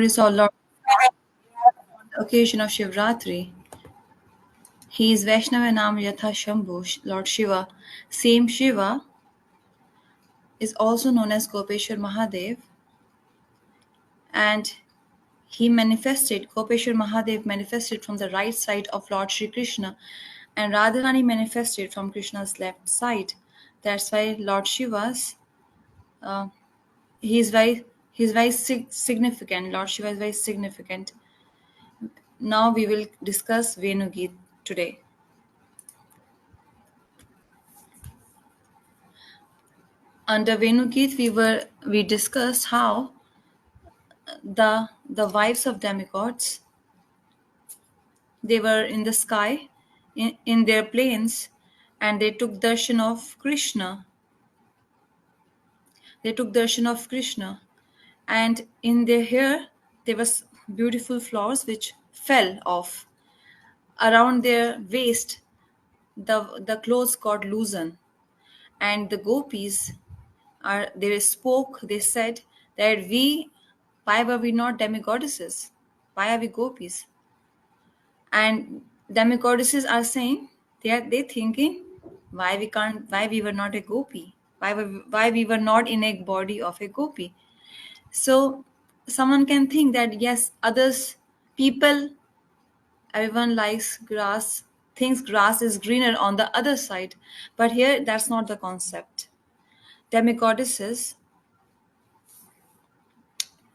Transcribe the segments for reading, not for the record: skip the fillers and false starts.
Lord is our Lord. On the occasion of Shivratri, he is Vaishnava Nam Yatha Shambhu, Lord Shiva. Same Shiva is also known as Gopeshwar Mahadev, and Gopeshwar Mahadev manifested from the right side of Lord Shri Krishna, and Radharani manifested from Krishna's left side. That's why Lord Shiva's, uh, he's very significant. Lord Shiva is very significant. Now we will discuss Venugeet today. Under Venugeet, we discussed how the wives of demigods, they were in the sky in their planes, and they took darshan of Krishna. They took darshan of Krishna, and in their hair there was beautiful flowers which fell off around their waist. The clothes got loosened, and the gopis they spoke. They said that why were we not demigoddesses? Why are we gopis? And demigoddesses are saying, they thinking, why we were not a gopi, why we were not in a body of a gopi. So someone can think that yes, others, people, everyone likes grass, thinks grass is greener on the other side, but here that's not the concept. Demigoddesses,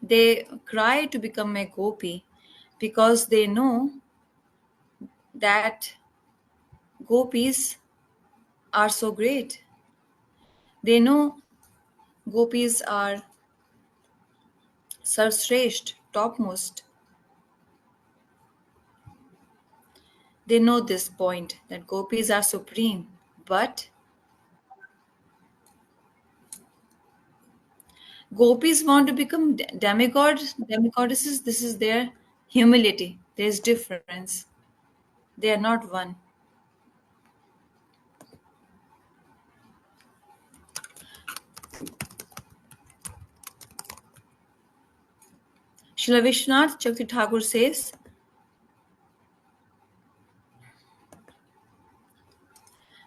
they cry to become a gopi because they know that gopis are so great. They know gopis are sarvashresht, topmost. They know this point that gopis are supreme. But gopis want to become demigoddesses. This is their humility. There is difference. They are not one. Srila Vishwanath Chakti Thakur says,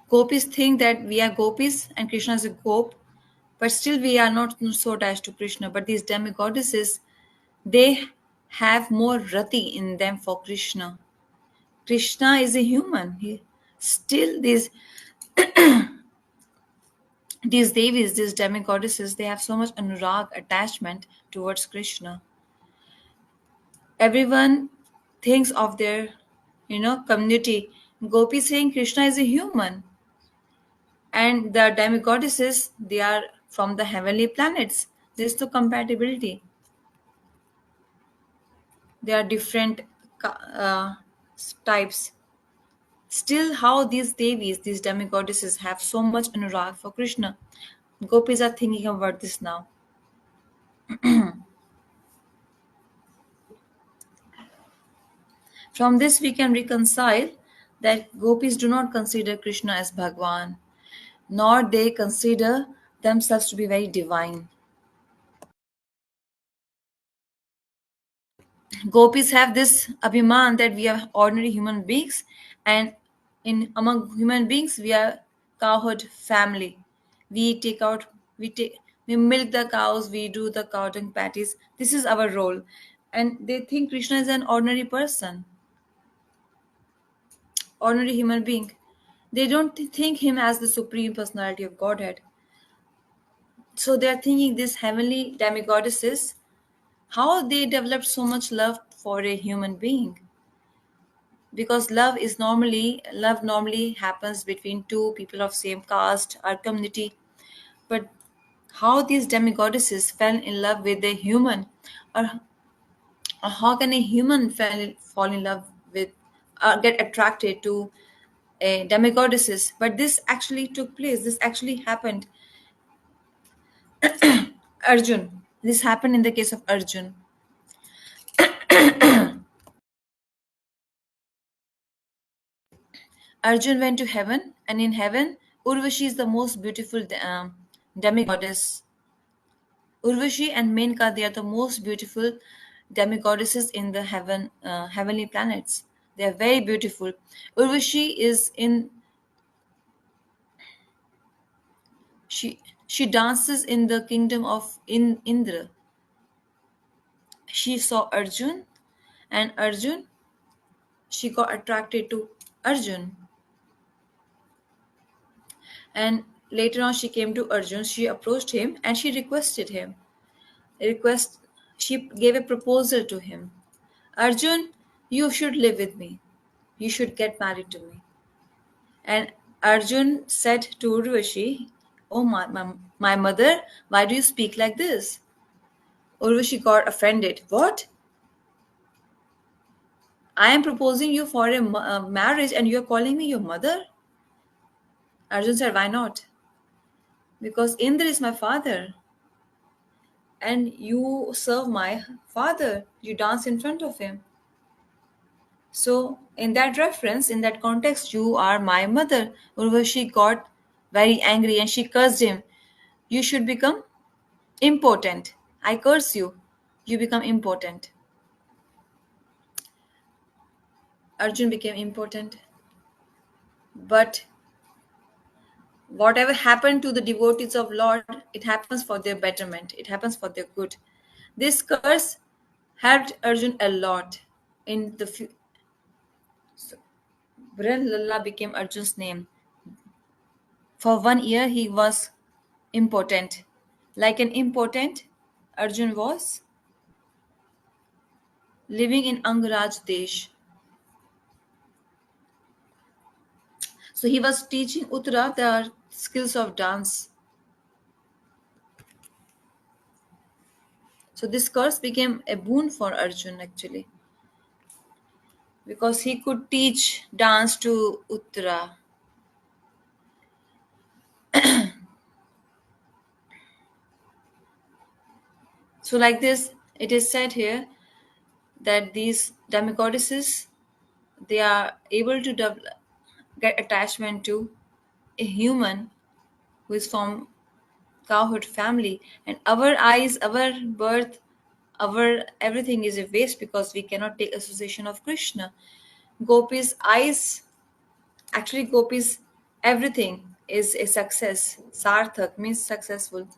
gopis think that we are gopis and Krishna is a gop, but still we are not so attached to Krishna. But these demigoddesses, they have more rati in them for Krishna. Krishna is a human. Still, these devis, these demigoddesses, they have so much anurag, attachment towards Krishna. Everyone thinks of their, community. Gopi saying Krishna is a human, and the demigoddesses, they are from the heavenly planets. There's no compatibility. They are different uh, types. Still, how these devis, these demigoddesses, have so much anurag for Krishna. Gopis are thinking about this now. From this, we can reconcile that gopis do not consider Krishna as Bhagwan, nor they consider themselves to be very divine. Gopis have this abhiman that we are ordinary human beings, and among human beings we are cowherd family. We take out, we milk the cows, we do the cowing patties. This is our role, and they think Krishna is an ordinary person, ordinary human being. They don't think him as the supreme personality of Godhead. So they are thinking these heavenly demigoddesses, how they developed so much love for a human being. Because love normally happens between two people of same caste or community. But how these demigoddesses fell in love with a human, or how can a human fall in love with or get attracted to a demigoddesses? But this actually took place, this actually happened. Arjun, this happened in the case of Arjun. Arjun went to heaven, and in heaven, Urvashi is the most beautiful demigoddess. Urvashi and Menka, they are the most beautiful demigoddesses in the heavenly planets. They are very beautiful. Urvashi is in she she dances in the kingdom of Indra. She saw Arjun, and she got attracted to Arjun, and later on she came to Arjun. She approached him and she requested him. Request She gave a proposal to him. Arjun, you should live with me. You should get married to me. And Arjun said to Urvashi, "Oh, my mother, why do you speak like this?" Urvashi got offended. "What? I am proposing you for a marriage and you are calling me your mother?" Arjun said, "Why not? Because Indra is my father and you serve my father. You dance in front of him. So, in that reference, in that context, you are my mother." Urvashi got very angry and she cursed him. "You should become impotent. I curse you. You become impotent." Arjun became impotent. But whatever happened to the devotees of Lord, it happens for their betterment. It happens for their good. This curse helped Arjun a lot. In the so, Brihan Lalla became Arjun's name. For 1 year, he was impotent. Like an impotent, Arjun was living in Angraj Desh. So he was teaching Uttara the skills of dance. So this course became a boon for Arjun actually, because he could teach dance to Uttara. So like this, it is said here that these demigoddesses, they are able to get attachment to a human who is from cowherd family, and our eyes, our birth, our everything is a waste because we cannot take association of Krishna. Gopis eyes, actually Gopis, everything is a success. Sarthak means successful,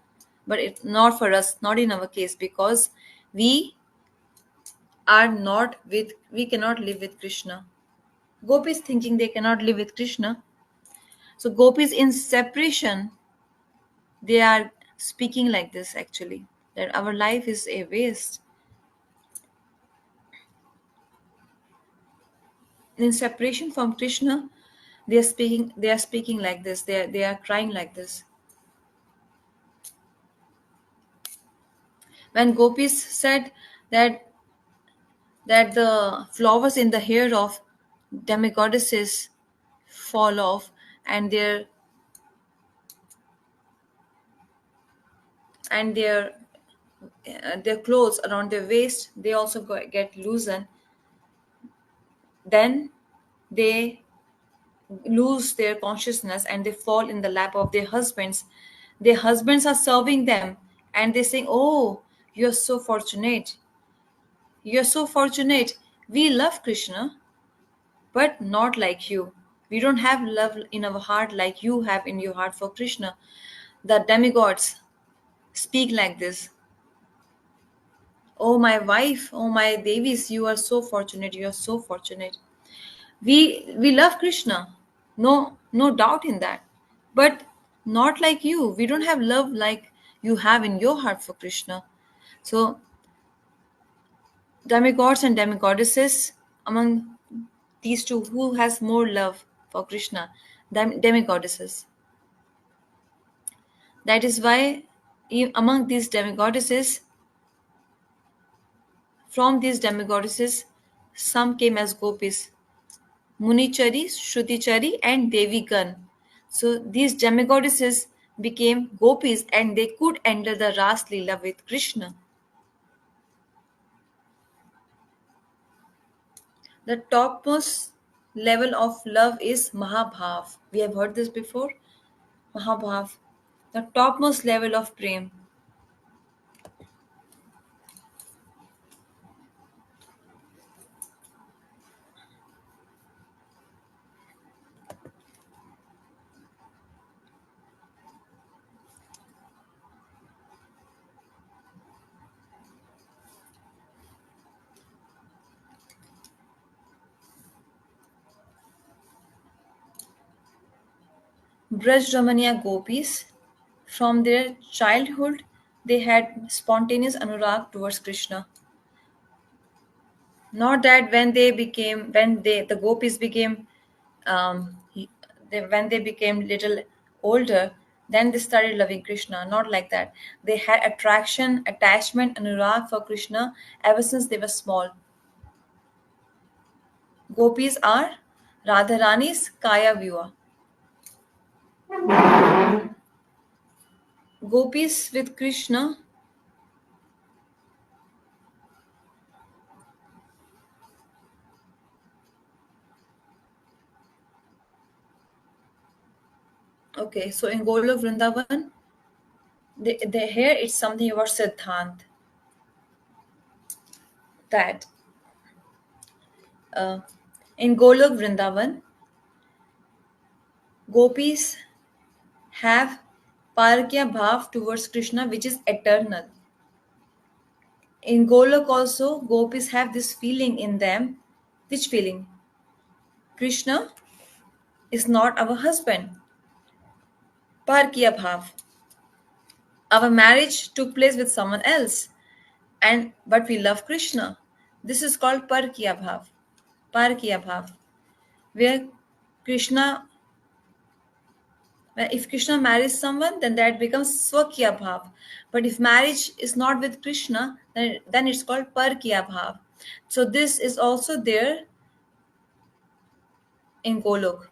but it's not for us, not in our case, because we we cannot live with Krishna. Gopis thinking they cannot live with Krishna. So Gopis in separation, they are speaking like this actually, that our life is a waste. In separation from Krishna, they are speaking like this. They are crying like this. When Gopis said that the flowers in the hair of demigoddesses fall off, and their their clothes around their waist, they also get loosened, then they lose their consciousness and they fall in the lap of their husbands. Their husbands are serving them and they saying, "Oh, you're so fortunate. You're so fortunate. We love Krishna, but not like you. We don't have love in our heart like you have in your heart for Krishna." The demigods speak like this. "Oh, my wife, oh, my Devis, you are so fortunate. You are so fortunate. We love Krishna, no doubt in that, but not like you. We don't have love like you have in your heart for Krishna." So demigods and demigoddesses, among these two, who has more love for Krishna? Demigoddesses. That is why among these demigoddesses, from these demigoddesses, some came as gopis: Munichari, Shrutichari, and Devigan. So these demigoddesses became gopis and they could enter the Ras Leela with Krishna. The topmost level of love is Mahabhav. We have heard this before. Mahabhav. The topmost level of prem. Braj Ramaniya gopis, from their childhood, they had spontaneous anurag towards Krishna. Not that when they the gopis became when they became little older, then they started loving Krishna. Not like that. They had attraction, attachment, anurag for Krishna ever since they were small. Gopis are Radharani's Kaya Vyua. Gopis with Krishna. Okay, so in Golok Vrindavan, here it's something about Siddhant, that uh, in Golok Vrindavan, gopis have Parkya Bhav towards Krishna, which is eternal. In Golok also, gopis have this feeling in them. Which feeling? Krishna is not our husband. Parkya Bhav. Our marriage took place with someone else, and but we love Krishna. This is called Parkya Bhav. Parkya Bhav, where Krishna, if Krishna marries someone, then that becomes Swakya Bhav. But if marriage is not with Krishna, then it's called Parkya Bhav. So this is also there in Golok,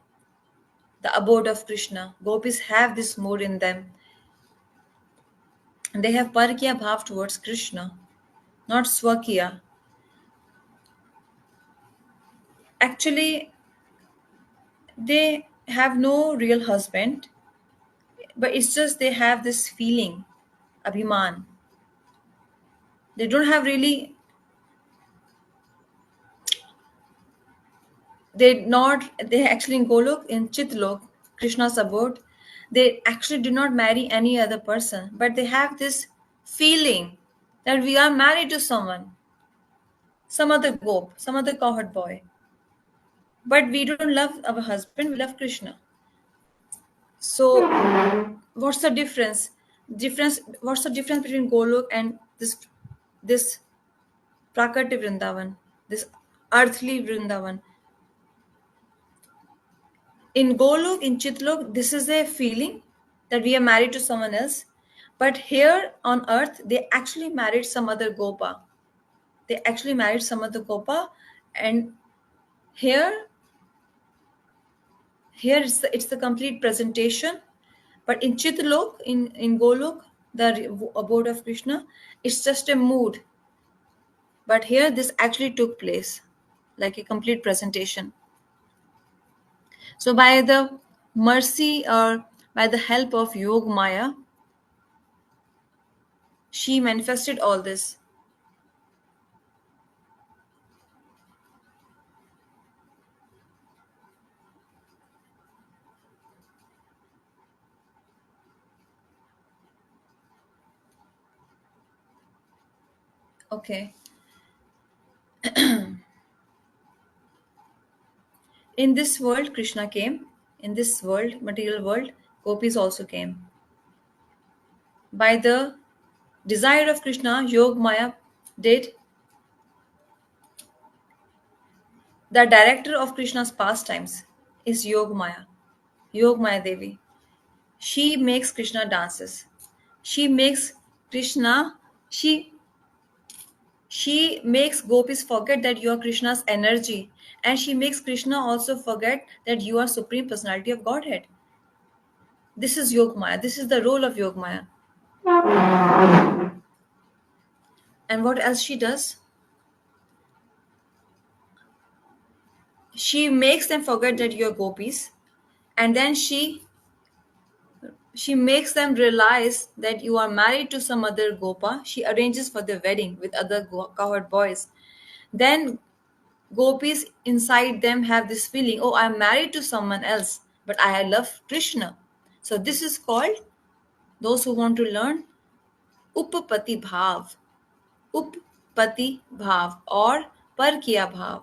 the abode of Krishna. Gopis have this mood in them. And they have Parkya Bhav towards Krishna, not Swakya. Actually, they have no real husband, but it's just they have this feeling, Abhiman. They don't have really, they actually in Golok, in Chitlok, Krishna's abode, they actually do not marry any other person, but they have this feeling that we are married to someone, some other gop, some other cowherd boy. But we don't love our husband, we love Krishna. So what's the difference? What's the difference between Golok and this Prakriti Vrindavan, this earthly Vrindavan? In Golok, in Chitlok, this is a feeling that we are married to someone else. But here on earth, they actually married some other Gopa. They actually married some other Gopa. And here, it's the complete presentation. But in Chitlok, in Golok, the abode of Krishna, it's just a mood. But here, this actually took place, like a complete presentation. So by the mercy or by the help of Yog Maya, she manifested all this. Okay. In this world, Krishna came. In this world, material world, gopis also came. By the desire of Krishna, Yog Maya did. The director of Krishna's pastimes is Yog Maya. Yog Maya Devi. She makes Krishna dances. She makes Krishna, she she makes gopis forget that you are Krishna's energy, and she makes Krishna also forget that you are supreme personality of Godhead. This is Yog Maya. This is the role of Yog Maya. And what else she does? She makes them forget that you're gopis, and then she makes them realize that you are married to some other gopa. She arranges for their wedding with other cowherd boys. Then gopis inside them have this feeling, oh, I'm married to someone else, but I love Krishna. So this is called, those who want to learn, Uppati Bhav. Uppati Bhav or Parkiya Bhav.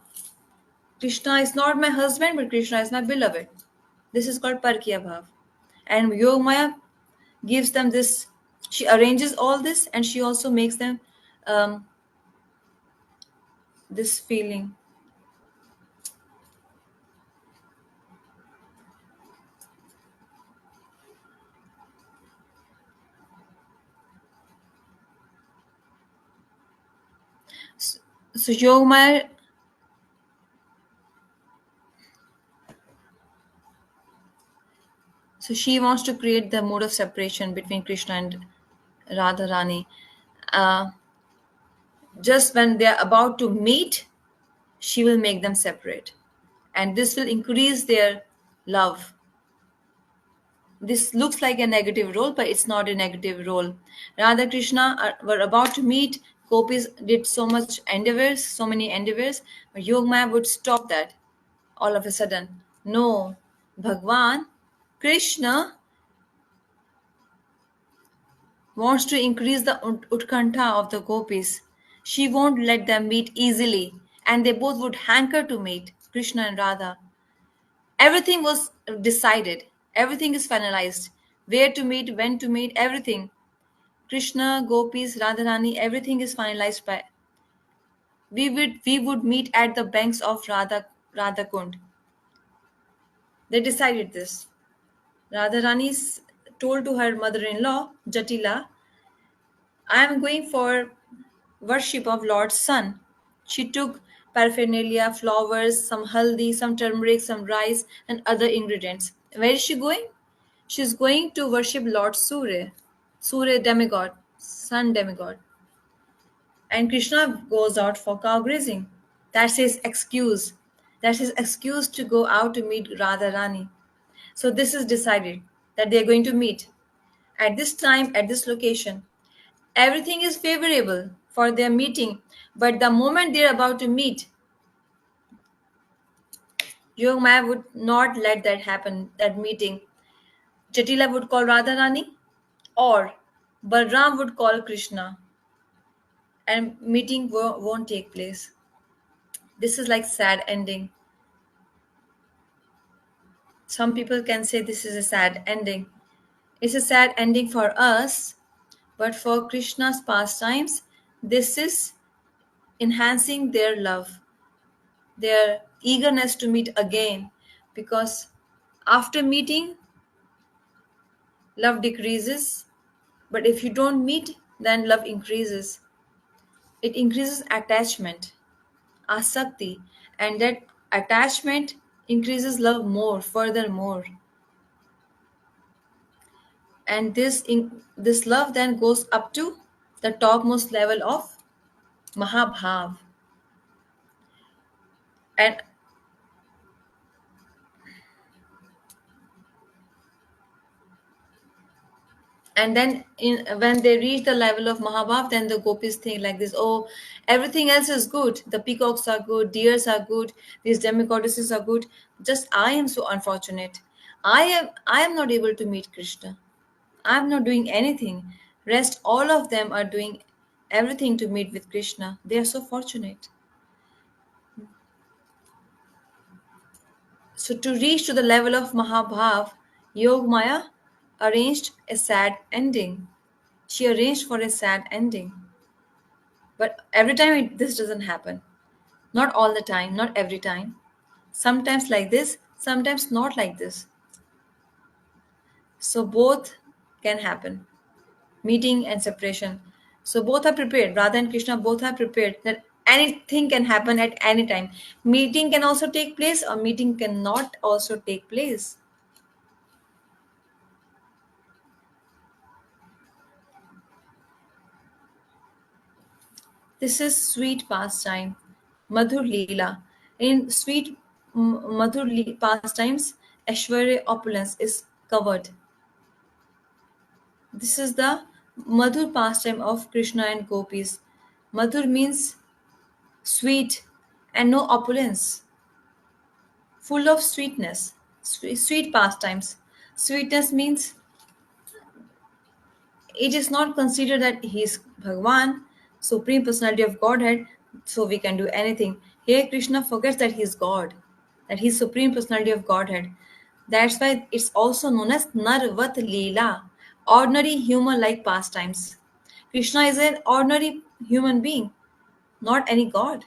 Krishna is not my husband, but Krishna is my beloved. This is called Parkiya Bhav. And Yogmaya gives them this, she arranges all this, and she also makes them um, this feeling. So, so Yogmaya, so she wants to create the mode of separation between Krishna and Radharani. Uh, just when they are about to meet, she will make them separate, and this will increase their love. This looks like a negative role, but it's not a negative role. Radha Krishna were about to meet. Gopis did so much endeavors, so many endeavors, but Yogmaya would stop that all of a sudden. No, Bhagwan, Krishna wants to increase the utkantha of the gopis. She won't let them meet easily, and they both would hanker to meet, Krishna and Radha. Everything was decided, everything is finalized. Where to meet, when to meet, everything. Krishna, Gopis, Radharani, everything is finalized by. We would meet at the banks of Radha Kund. They decided this. Radharani told to her mother-in-law, Jatila, I am going for worship of Lord's Son. She took paraphernalia, flowers, some haldi, some turmeric, some rice, and other ingredients. Where is she going? She is going to worship Lord Surya, Surya demigod, sun demigod. And Krishna goes out for cow grazing. That's his excuse. That's his excuse to go out to meet Radharani. So this is decided that they are going to meet at this time, at this location. Everything is favorable for their meeting, but the moment they're about to meet, Yogmaya would not let that happen, that meeting. Jatila would call Radharani, or Balram would call Krishna, and meeting won't take place. This is like sad ending. Some people can say this is a sad ending. It's a sad ending for us, but for Krishna's pastimes, this is enhancing their love, their eagerness to meet again, because after meeting, love decreases, but if you don't meet, then love increases. It increases attachment, asakti, and that attachment increases love more, furthermore. And this love then goes up to the topmost level of Mahabhav. And then when they reach the level of Mahabhav, then the gopis think like this: oh, everything else is good. The peacocks are good, deers are good, these demigoddesses are good. Just I am so unfortunate. I am not able to meet Krishna. I am not doing anything. Rest all of them are doing everything to meet with Krishna. They are so fortunate. So to reach to the level of Mahabhav, Yogmaya arranged a sad ending. She arranged for a sad ending. But every time this doesn't happen. Not all the time, not every time. Sometimes like this, sometimes not like this. So both can happen. Meeting and separation. So both are prepared. Radha and Krishna both are prepared that anything can happen at any time. Meeting can also take place, or meeting cannot also take place. This is sweet pastime, Madhur Leela. In sweet pastimes, Aishwarya opulence is covered. This is the Madhur pastime of Krishna and Gopis. Madhur means sweet and no opulence, full of sweetness. Sweet pastimes. Sweetness means it is not considered that he is Bhagwan, Supreme Personality of Godhead, so we can do anything. Here Krishna forgets that he is God, that he is Supreme Personality of Godhead. That's why it's also known as Narvat Leela, ordinary human like pastimes. Krishna is an ordinary human being, not any god.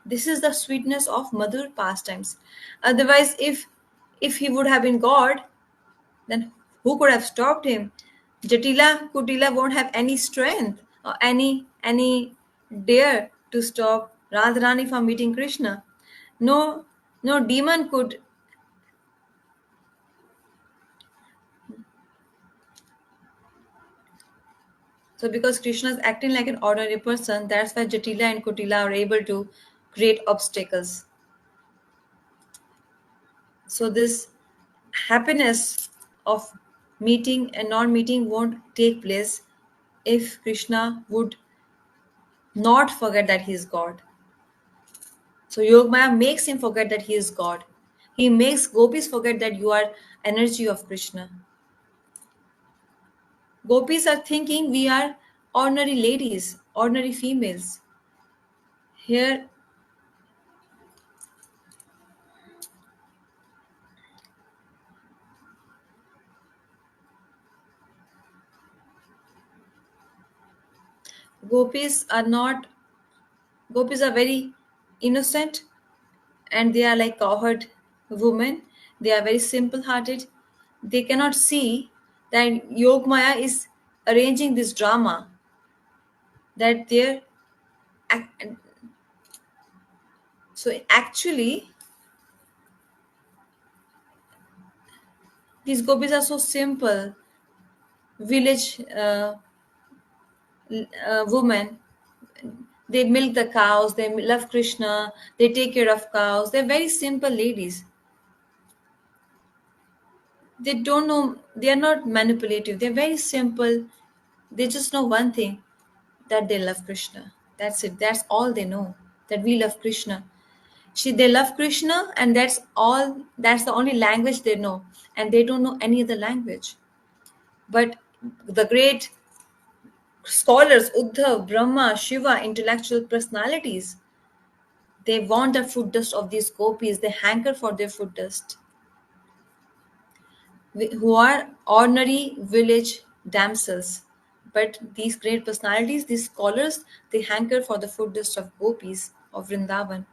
This is the sweetness of Madhur pastimes. Otherwise, if he would have been God, then who could have stopped him? Jatila Kutila won't have any strength or any dare to stop Radharani from meeting Krishna. No, no demon could. So because Krishna is acting like an ordinary person, that's why Jatila and Kutila are able to create obstacles. So this happiness of meeting and non-meeting won't take place if Krishna would not forget that he is God. So Yogmaya makes him forget that he is God. He makes gopis forget that you are energy of Krishna. Gopis are thinking we are ordinary ladies, ordinary females. Here, gopis are not, gopis are very innocent and they are like cowherd women. They are very simple hearted. They cannot see that Yogmaya is arranging this drama, that they're. So actually, these gopis are so simple. Village women, they milk the cows, they love Krishna, they take care of cows. They're very simple ladies. They don't know, they are not manipulative. They're very simple. They just know one thing, that they love Krishna. That's it. That's all they know. That we love Krishna. They love Krishna, and that's all. That's the only language they know, and they don't know any other language. But the great scholars, Uddhav, Brahma, Shiva, intellectual personalities, they want the food dust of these gopis. They hanker for their food dust. Who are ordinary village damsels. But these great personalities, these scholars, they hanker for the food dust of gopis of Vrindavan.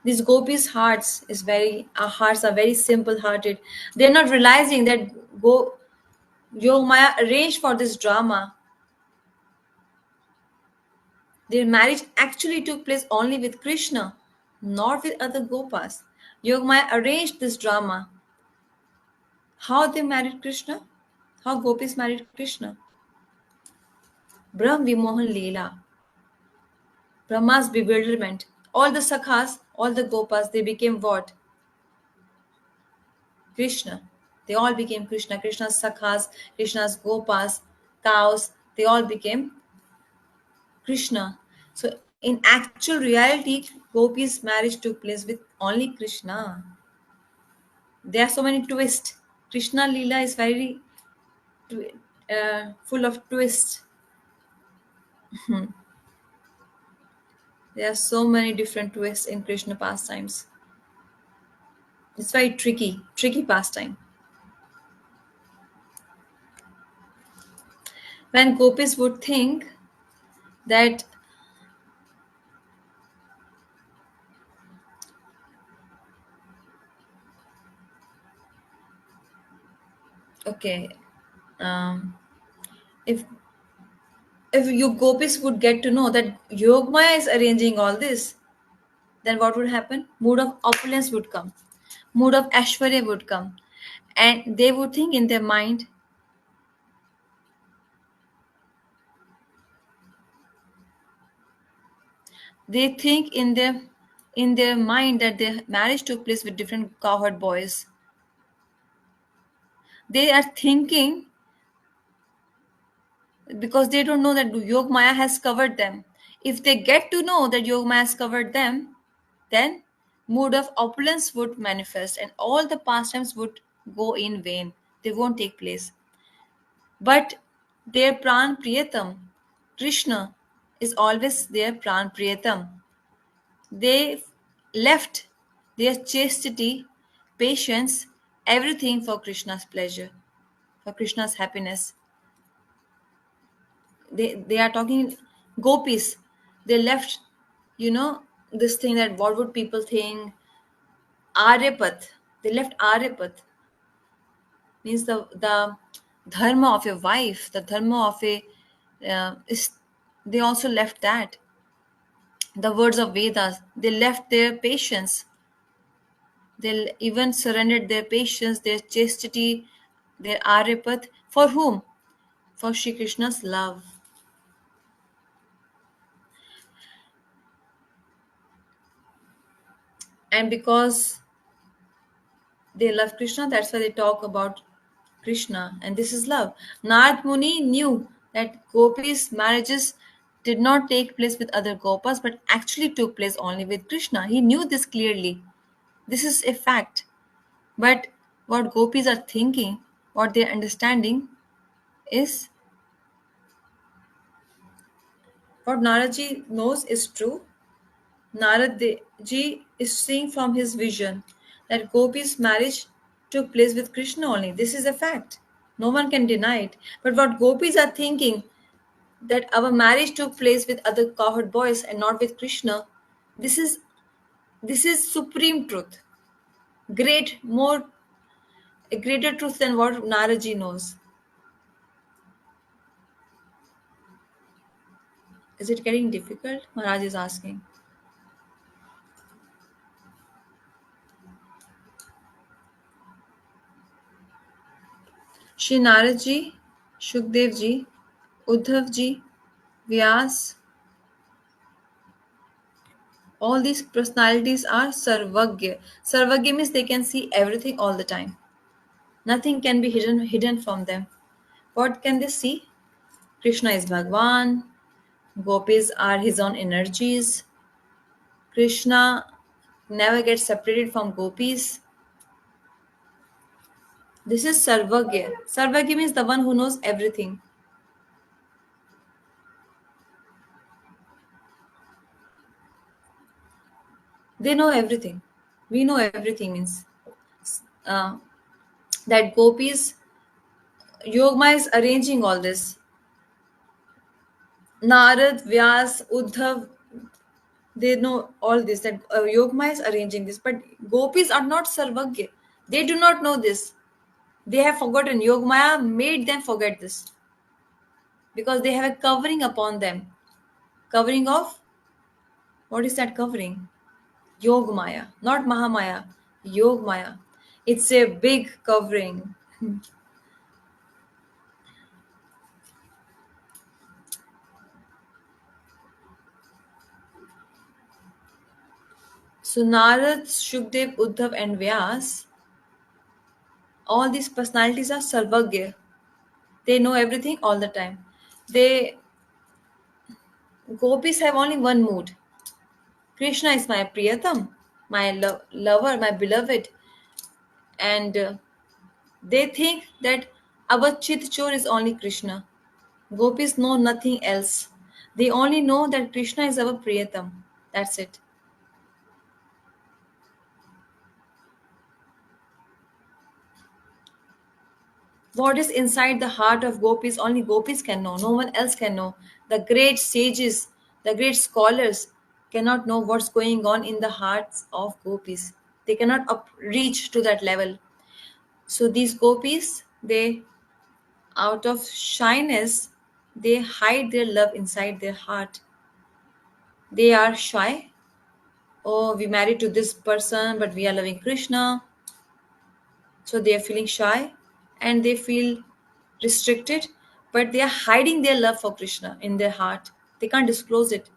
These gopis' hearts are very simple-hearted. They're not realizing that Yogmaya arranged for this drama. Their marriage actually took place only with Krishna, not with other gopas. Yogmaya arranged this drama. How they married Krishna? How gopis married Krishna? Brahm Vimohan Leela, Brahma's bewilderment. All the sakhas, all the gopas, they became what? Krishna. They all became Krishna. Krishna's sakhas, Krishna's gopas, cows, they all became Krishna. So in actual reality, Gopi's marriage took place with only Krishna. There are so many twists. Krishna Leela is very full of twists. There are so many different twists in Krishna pastimes. It's very tricky pastime. When gopis would think that, okay, um, if if you gopis would get to know that Yogmaya is arranging all this, then what would happen? Mood of opulence would come, mood of Ashwarya would come, and they would think in their mind, they think in their mind that their marriage took place with different cowherd boys. They are thinking because they don't know that Yog Maya has covered them. If they get to know that Yog Maya has covered them, then mood of opulence would manifest and all the pastimes would go in vain. They won't take place. But their Pran Priyatam, Krishna, is always their Pran Priyatam. They left their chastity patience, everything for Krishna's pleasure, for Krishna's happiness. They are talking gopis. They left, you know, this thing that what would people think. Aryapat. They left Aryapat, means the dharma of your wife, the dharma of a is. They also left that. The words of Vedas. They left their patience. They even surrendered their patience, their chastity, their Aryapat. For whom? For Shri Krishna's love. And because they love Krishna, that's why they talk about Krishna. And this is love. Narad Muni knew that gopis' marriages did not take place with other gopas, but actually took place only with Krishna. He knew this clearly. This is a fact. But what gopis are thinking, what they're understanding, is what Naraji knows is true. Narad ji is seeing from his vision that Gopi's marriage took place with Krishna only. This is a fact. No one can deny it. But what gopis are thinking, that our marriage took place with other cowherd boys and not with Krishna, this is this is supreme truth. Great, more a greater truth than what Naraji knows. Is it getting difficult? Maharaj is asking. Shri Narad ji, Shukdev ji, Uddhav ji, Vyas, all these personalities are Sarvagya. Sarvagya means they can see everything all the time. Nothing can be hidden from them. What can they see? Krishna is Bhagwan, gopis are his own energies. Krishna never gets separated from gopis. This is Sarvagya. Sarvagya means the one who knows everything. They know everything. We know everything means uh, that gopis, Yogma is arranging all this. Narad, Vyas, Uddhav, they know all this, that Yogma is arranging this. But gopis are not Sarvagya. They do not know this. They have forgotten. Yogmaya made them forget this because they have a covering upon them. Covering of, what is that covering? Yogmaya, not Mahamaya. Yogmaya. It's a big covering. So Narad, Shukdev, Uddhav, and Vyas, all these personalities are Sarvagya. They know everything all the time. They Gopis have only one mood. Krishna is my Priyatam, my lover, my beloved, and they think that our Chit Chor is only Krishna. Gopis know nothing else. They only know that Krishna is our Priyatam. That's it. What is inside the heart of gopis, only gopis can know. No one else can know. The great sages, the great scholars cannot know what's going on in the hearts of gopis. They cannot reach to that level. So these gopis, they, out of shyness, they hide their love inside their heart. They are shy. Oh, we married to this person, but we are loving Krishna. So they are feeling shy and they feel restricted, but they are hiding their love for Krishna in their heart. They can't disclose it.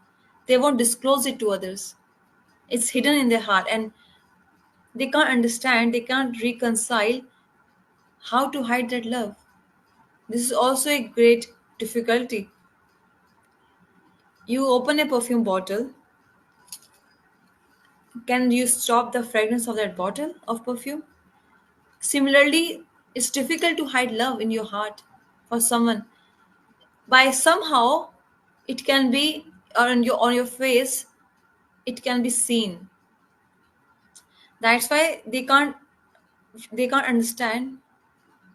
They won't disclose it to others. It's hidden in their heart and they can't understand, they can't reconcile how to hide that love. This is also a great difficulty. You open a perfume bottle, can you stop the fragrance of that bottle of perfume? Similarly, it's difficult to hide love in your heart for someone. By somehow it can be, or on your face, it can be seen. That's why they can't They can't understand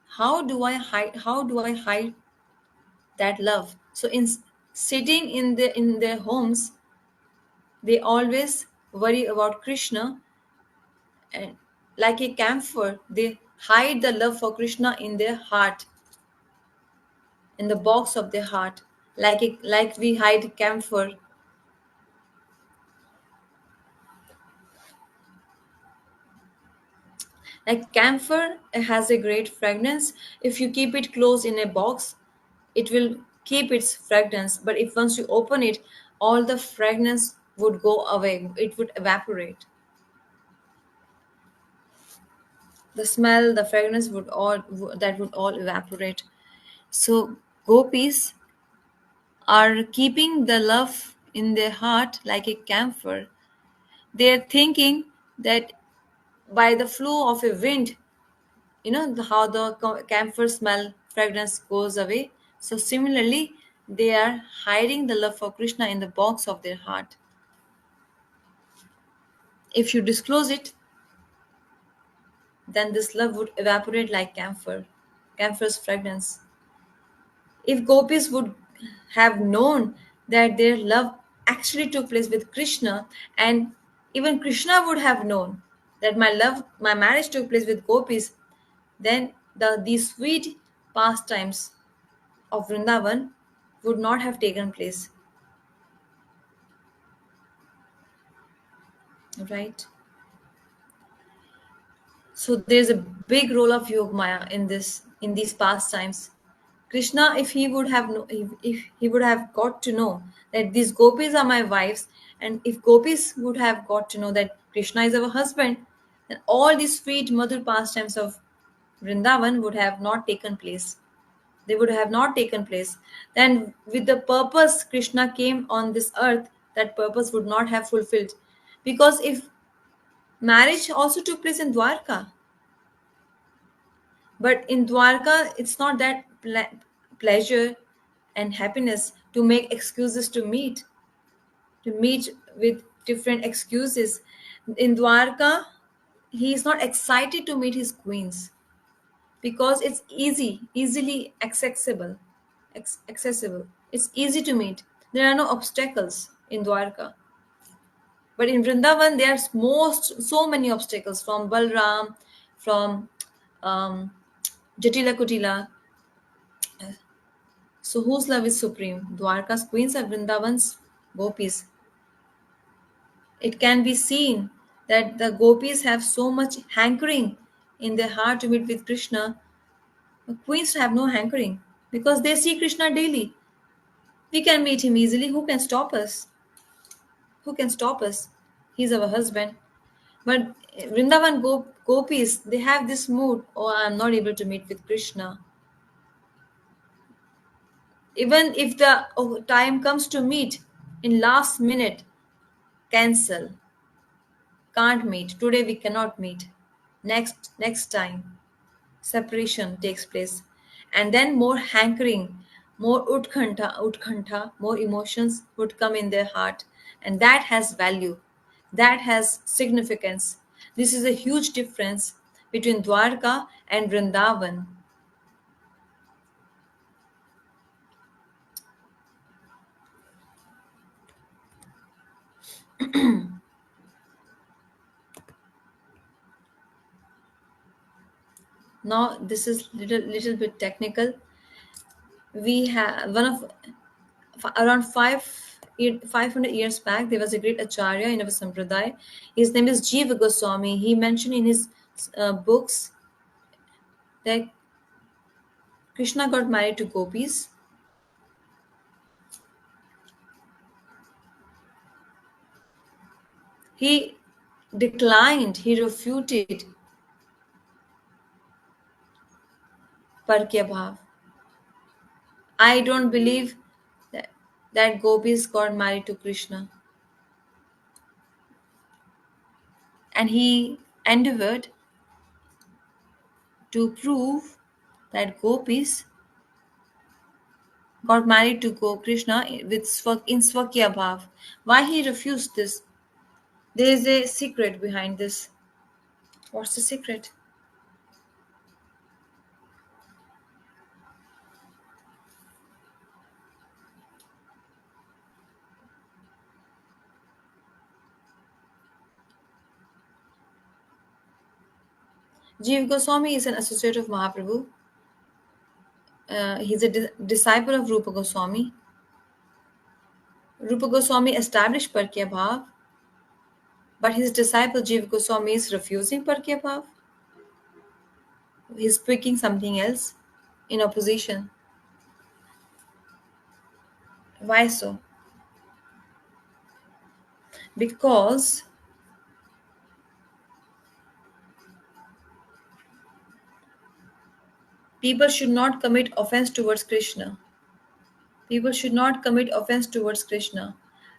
how do I hide that love. So in sitting in their homes, they always worry about Krishna, and like a camphor, they hide the love for Krishna in their heart, in the box of their heart, like we hide camphor. Like camphor has a great fragrance. If you keep it closed in a box, it will keep its fragrance. But if once you open it, all the fragrance would go away. It would evaporate. The smell, the fragrance would all evaporate. So gopis are keeping the love in their heart like a camphor. They are thinking that by the flow of a wind, how the camphor smell fragrance goes away. So similarly, they are hiding the love for Krishna in the box of their heart. If you disclose it, then this love would evaporate like campher's fragrance. If gopis would have known that their love actually took place with Krishna, and even Krishna would have known that my marriage took place with gopis, then these sweet pastimes of Vrindavan would not have taken place, right? So there's a big role of Yog Maya in these pastimes. Krishna, if he would have if he would have got to know that these gopis are my wives, and if gopis would have got to know that Krishna is our husband, then all these sweet Madhur pastimes of Vrindavan would have not taken place. They would have not taken place. Then, with the purpose Krishna came on this earth, that purpose would not have fulfilled. Because if marriage also took place in Dwarka, but in Dwarka, it's not that pleasure and happiness to make excuses to meet with different excuses. In Dwarka, he is not excited to meet his queens because it's easily accessible. It's easy to meet. There are no obstacles in Dwarka. But in Vrindavan, there's so many obstacles from Balram, from um, Jatila Kutila. So whose love is supreme? Dwarka's queens or Vrindavan's gopis? It can be seen that the gopis have so much hankering in their heart to meet with Krishna. The queens have no hankering because they see Krishna daily. We can meet him easily. Who can stop us? Who can stop us? He's our husband. But Vrindavan gopis, they have this mood, oh, I'm not able to meet with Krishna. Even if the time comes to meet, in last minute, cancel. Can't meet. Today we cannot meet. Next time. Separation takes place. And then more hankering, more utkanta, more emotions would come in their heart. And that has value. That has significance. This is a huge difference between Dwarka and Vrindavan. Now this is little bit technical. We have one of around 500 years back, there was a great acharya in our sampradaya. His name is Jiva Goswami. He mentioned in his books that Krishna got married to gopis. He declined, he refuted Parkya Bhav. I don't believe that gopis got married to Krishna. And he endeavored to prove that gopis got married to Go Krishna in Swakya Bhav. Why he refused this? There is a secret behind this. What's the secret? Jeev Goswami is an associate of Mahaprabhu. He's a disciple of Rupa Goswami. Rupa Goswami established Parkya Bhav, but his disciple Jeev Goswami is refusing Parkya Bhav. He's speaking something else in opposition. Why so? Because people should not commit offense towards Krishna. People should not commit offense towards Krishna.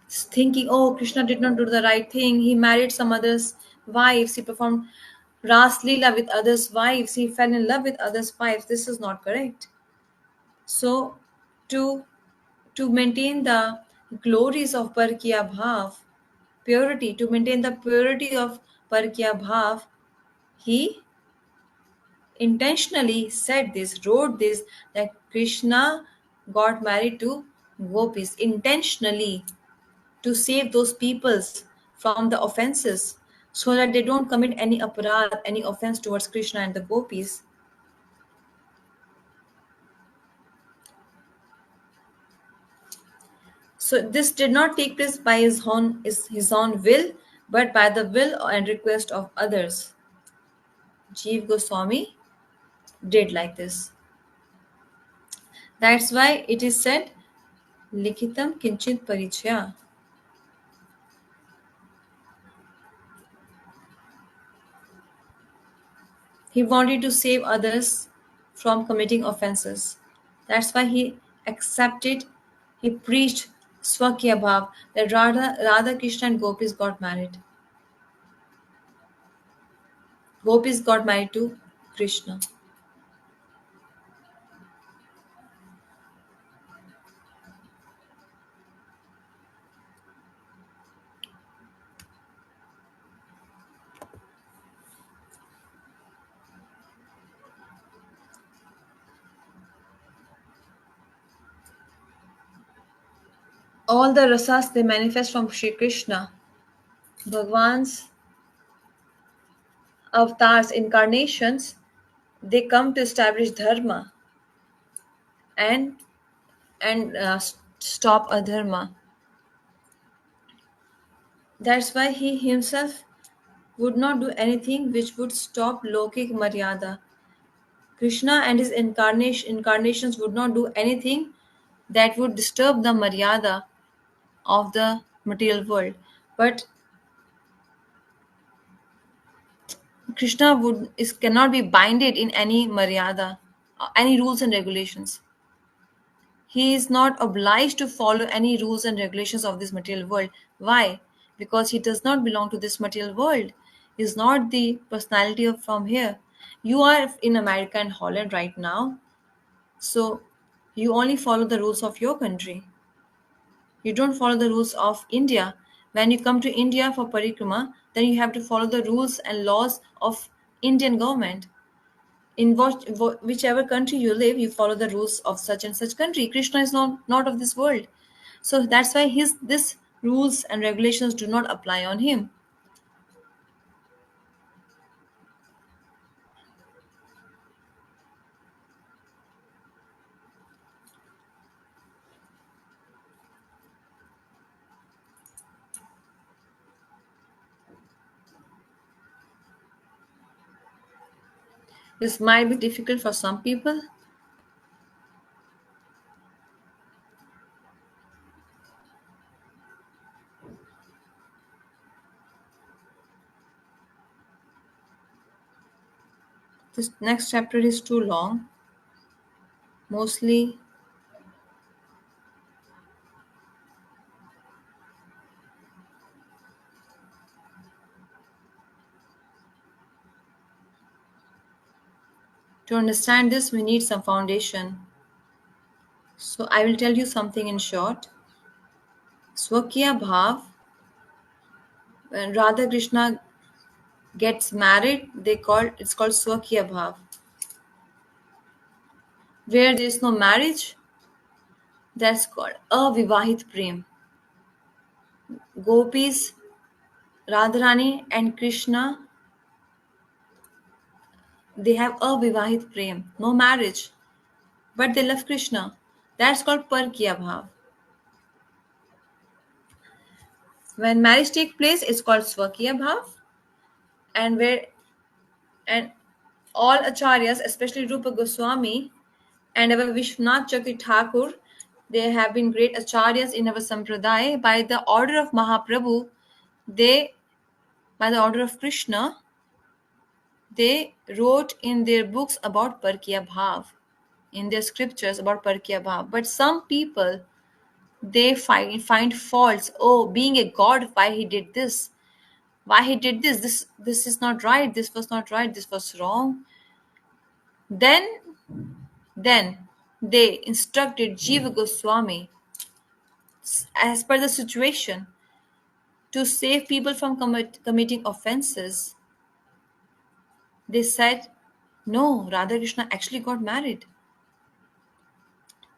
Thinking, oh, Krishna did not do the right thing. He married some others' wives. He performed Ras Leela with others' wives. He fell in love with others' wives. This is not correct. So, to to maintain the glories of Parkya Bhav, purity, to maintain the purity of Parkya Bhav, he intentionally said this, wrote this, that Krishna got married to gopis intentionally to save those peoples from the offenses so that they don't commit any aparad, any offense towards Krishna and the gopis. So this did not take place by his own will, but by the will and request of others. Jeev Goswami did like this. That's why it is said, Likhitam Kinchit Parichaya. He wanted to save others from committing offenses. That's why he accepted, he preached Swakya Bhav, that Radha Krishna and Gopis got married. Gopis got married to Krishna. All the rasas they manifest from Sri Krishna. Bhagwan's avatars, incarnations, they come to establish dharma and stop adharma. That's why he himself would not do anything which would stop lokik maryada. Krishna and his incarnations would not do anything that would disturb the maryada of the material world. But Krishna cannot be binded in any maryada, any rules and regulations. He is not obliged to follow any rules and regulations of this material world. Why? Because he does not belong to this material world. He is not the personality of from here. You are in America and Holland right now, so you only follow the rules of your country. You don't follow the rules of India. When you come to India for parikrama, then you have to follow the rules and laws of Indian government. In whichever country you live, you follow the rules of such and such country. Krishna is not of this world, so that's why his this rules and regulations do not apply on him. This might be difficult for some people. This next chapter is too long. Mostly to understand this we need some foundation, so I will tell you something in short. Swakya bhav, when Radha Krishna gets married, it's called Swakya bhav. Where there is no marriage, that's called avivahit prem. Gopis, Radharani and Krishna, they have avivahit prem, no marriage, but they love Krishna. That's called parkiya bhav. When marriage takes place, it's called swakiya bhav, and where and all acharyas, especially Rupa Goswami and our Vishwanath Chakri Thakur, they have been great acharyas in our sampradaya. By the order of Mahaprabhu, they, by the order of Krishna, they wrote in their books about Parkiya Bhav, in their scriptures about Parkiya Bhav. But some people, they find faults. Oh, being a god, why he did this? Why he did this? This is not right. This was not right. This was wrong. Then Then they instructed Jiva Goswami, as per the situation, to save people from committing offenses. They said, no, Radha Krishna actually got married.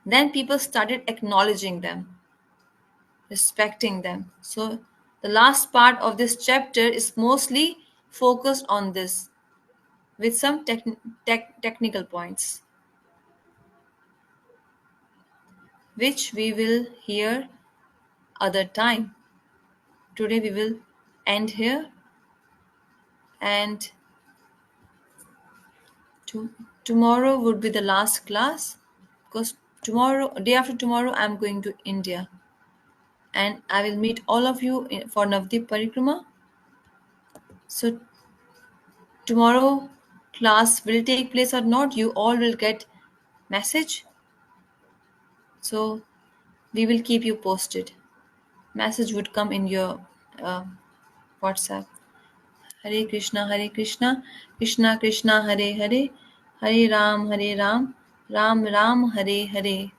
Then people started acknowledging them, respecting them. So the last part of this chapter is mostly focused on this with some technical points, which we will hear other time. Today we will end here, and tomorrow would be the last class, because day after tomorrow, I'm going to India, and I will meet all of you for Navdeep Parikrama. So tomorrow class will take place or not, you all will get message. So we will keep you posted. Message would come in your uh, WhatsApp. Hare Krishna, Krishna Krishna, Hare Hare, Hare Ram, Ram Ram, Hare Hare.